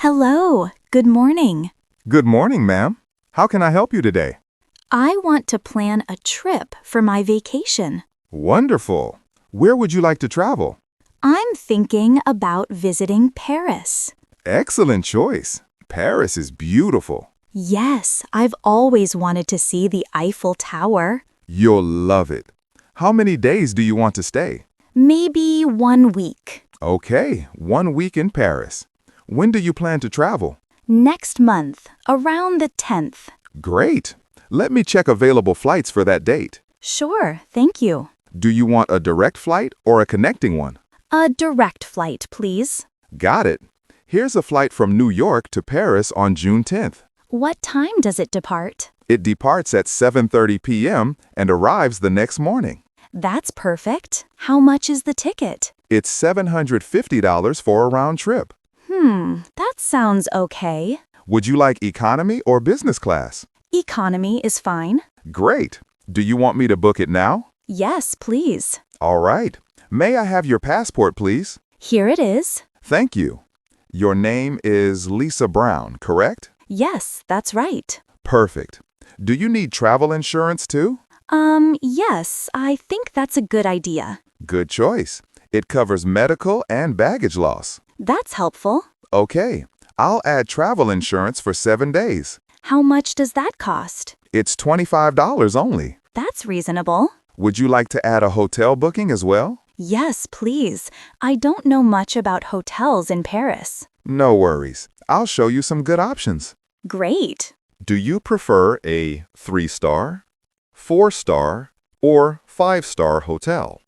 Hello, good morning. Good morning, ma'am. How can I help you today? I want to plan a trip for my vacation. Wonderful. Where would you like to travel? I'm thinking about visiting Paris. Excellent choice. Paris is beautiful. Yes, I've always wanted to see the Eiffel Tower. You'll love it. How many days do you want to stay? Maybe 1 week. Okay, 1 week in Paris. When do you plan to travel? Next month, around the 10th. Great. Let me check available flights for that date. Sure, thank you. Do you want a direct flight or a connecting one? A direct flight, please. Got it. Here's a flight from New York to Paris on June 10th. What time does it depart? It departs at 7:30 p.m. and arrives the next morning. That's perfect. How much is the ticket? It's $750 for a round trip. That sounds okay. Would you like economy or business class? Economy is fine. Great. Do you want me to book it now? Yes, please. All right. May I have your passport, please? Here it is. Thank you. Your name is Lisa Brown, correct? Yes, that's right. Perfect. Do you need travel insurance too? Yes, I think that's a good idea. Good choice. It covers medical and baggage loss. That's helpful. Okay. I'll add travel insurance for 7 days. How much does that cost? It's $25 only. That's reasonable. Would you like to add a hotel booking as well? Yes, please. I don't know much about hotels in Paris. No worries. I'll show you some good options. Great. Do you prefer a 3-star, 4-star, or 5-star hotel?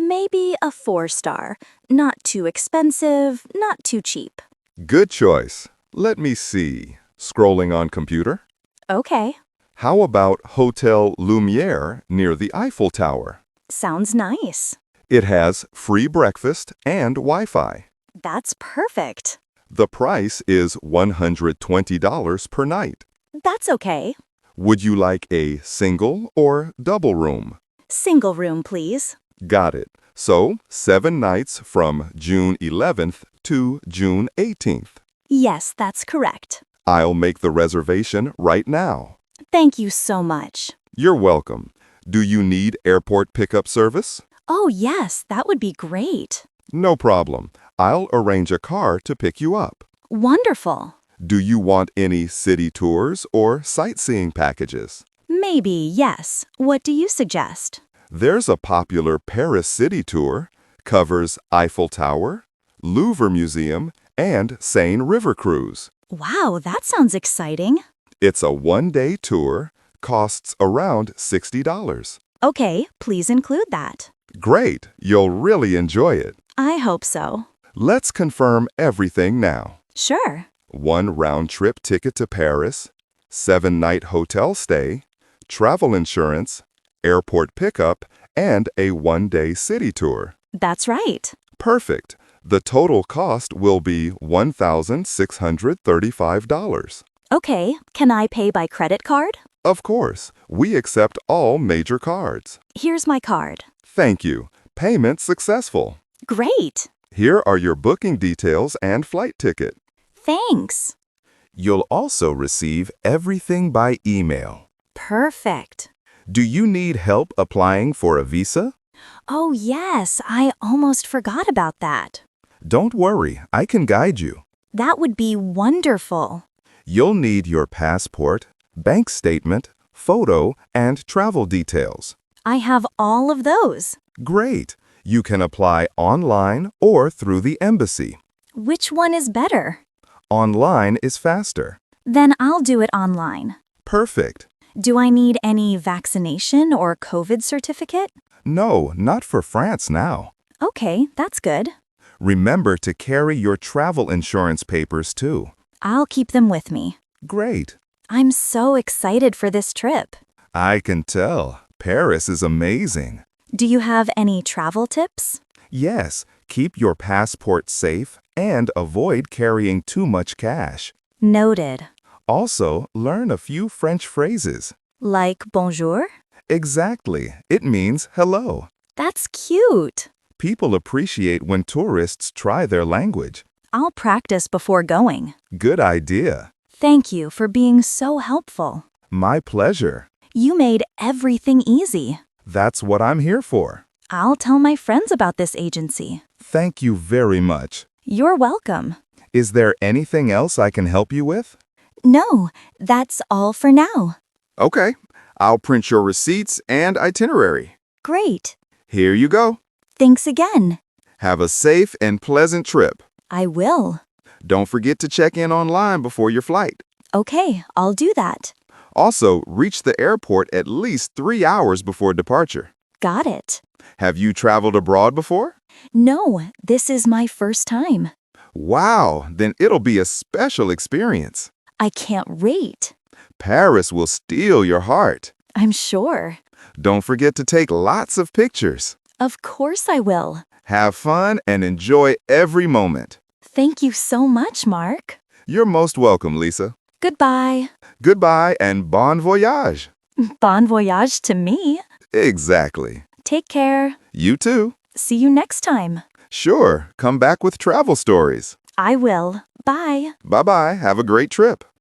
Maybe a 4-star. Not too expensive, not too cheap. Good choice. Let me see. Scrolling on computer. Okay. How about Hotel Lumiere near the Eiffel Tower? Sounds nice. It has free breakfast and Wi-Fi. That's perfect. The price is $120 per night. That's okay. Would you like a single or double room? Single room, please. Got it. So, 7 nights from June 11th to June 18th. Yes, that's correct. I'll make the reservation right now. Thank you so much. You're welcome. Do you need airport pickup service? Oh, yes, that would be great. No problem. I'll arrange a car to pick you up. Wonderful. Do you want any city tours or sightseeing packages? Maybe, yes. What do you suggest? There's a popular Paris city tour, covers Eiffel Tower, Louvre Museum, and Seine River Cruise. Wow, that sounds exciting. It's a 1-day tour, costs around $60. Okay, please include that. Great, you'll really enjoy it. I hope so. Let's confirm everything now. Sure. 1 round-trip ticket to Paris, 7-night hotel stay, travel insurance, airport pickup, and a 1-day city tour. That's right. Perfect. The total cost will be $1,635. Okay, can I pay by credit card? Of course, we accept all major cards. Here's my card. Thank you. Payment successful. Great. Here are your booking details and flight ticket. Thanks. You'll also receive everything by email. Perfect. Do you need help applying for a visa? Oh, yes, I almost forgot about that. Don't worry, I can guide you. That would be wonderful. You'll need your passport, bank statement, photo, and travel details. I have all of those. Great! You can apply online or through the embassy. Which one is better? Online is faster. Then I'll do it online. Perfect. Do I need any vaccination or COVID certificate? No, not for France now. Okay, that's good. Remember to carry your travel insurance papers too. I'll keep them with me. Great. I'm so excited for this trip. I can tell. Paris is amazing. Do you have any travel tips? Yes, keep your passport safe and avoid carrying too much cash. Noted. Also, learn a few French phrases. Like bonjour? Exactly. It means hello. That's cute. People appreciate when tourists try their language. I'll practice before going. Good idea. Thank you for being so helpful. My pleasure. You made everything easy. That's what I'm here for. I'll tell my friends about this agency. Thank you very much. You're welcome. Is there anything else I can help you with? No, that's all for now. Okay. I'll print your receipts and itinerary. Great. Here you go. Thanks again. Have a safe and pleasant trip. I will. Don't forget to check in online before your flight. Okay, I'll do that. Also, reach the airport at least 3 hours before departure. Got it. Have you traveled abroad before? No, this is my first time. Wow, then it'll be a special experience. I can't wait. Paris will steal your heart. I'm sure. Don't forget to take lots of pictures. Of course I will. Have fun and enjoy every moment. Thank you so much, Mark. You're most welcome, Lisa. Goodbye. Goodbye and bon voyage. Bon voyage to me. Exactly. Take care. You too. See you next time. Sure, come back with travel stories. I will. Bye. Bye-bye. Have a great trip.